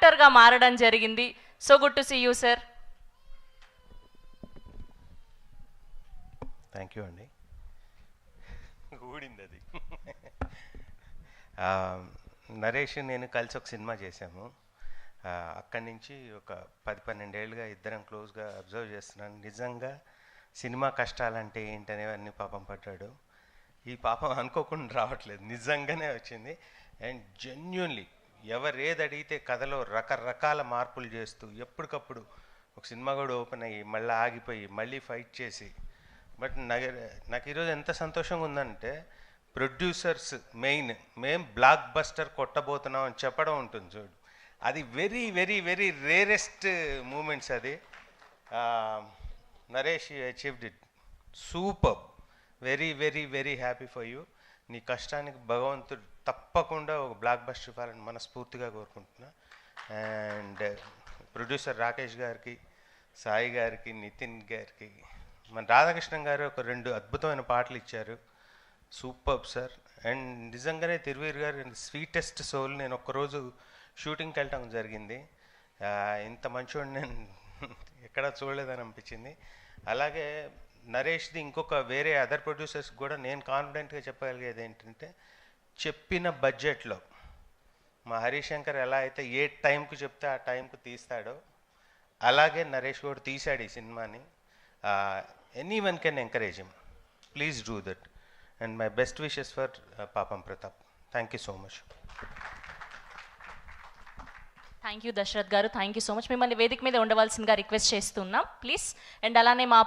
యాక్టర్గా మారడం జరిగింది. So good to see you sir. Thank you అండి. ఊడింది అది. నరేష్ నేను కలిసి ఒక సినిమా చేశాము. అక్కడి నుంచి ఒక 10-12 ఏళ్ళుగా ఇద్దరం క్లోజ్గా అబ్జర్వ్ చేస్తున్నాను. నిజంగా సినిమా కష్టాలంటే ఏంటనేవన్నీ పాపం పడ్డాడు. ఈ పాపం అనుకోకుండా రావట్లేదు, నిజంగానే వచ్చింది. అండ్ జెన్యున్లీ ఎవరు ఏది అడిగితే కథలో రకరకాల మార్పులు చేస్తూ ఎప్పటికప్పుడు ఒక సినిమా కూడా ఓపెన్ అయ్యి మళ్ళీ ఆగిపోయి మళ్ళీ ఫైట్ చేసి. బట్ నాకు ఈరోజు ఎంత సంతోషంగా ఉందంటే, ప్రొడ్యూసర్స్ మెయిన్ మేము బ్లాక్ బస్టర్ కొట్టబోతున్నాం అని చెప్పడం ఉంటుంది చూడు, అది very very very rarest moments. అది Naresh achieved it super. Very very very happy for you. నీ కష్టానికి భగవంతుడు తప్పకుండా ఒక బ్లాక్ బస్టర్ ఇవ్వాలని మనస్ఫూర్తిగా కోరుకుంటున్నా. అండ్ ప్రొడ్యూసర్ రాకేష్ గారికి, సాయి గారికి, నితిన్ గారికి, మన రాధాకృష్ణన్ గారు ఒక 2 అద్భుతమైన పాటలు ఇచ్చారు. Super sir. అండ్ నిజంగానే తిరువీర్ గారు స్వీటెస్ట్ సోల్. నేను ఒక్కరోజు షూటింగ్కి వెళ్ళటం జరిగింది. ఇంత మంచివాడు నేను ఎక్కడా చూడలేదని అనిపించింది. అలాగే నరేష్ది ఇంకొక వేరే అదర్ ప్రొడ్యూసర్స్ కూడా నేను కాన్ఫిడెంట్గా చెప్పగలిగేది ఏంటంటే, చెప్పిన బడ్జెట్లో మా హరిశంకర్ ఎలా అయితే ఏ టైంకు చెప్తే ఆ టైంకు తీస్తాడో, అలాగే నరేష్ కూడా తీశాడు ఈ సినిమాని. Anyone can encourage him. Please do that. And my best wishes for పాపం Pratap. Thank you so much. Thank you Dasarath garu, thank you so much. మిమ్మల్ని వేదిక మీద ఉండవలసిందిగా రిక్వెస్ట్ చేస్తున్నాం ప్లీజ్. అండ్ అలానే మా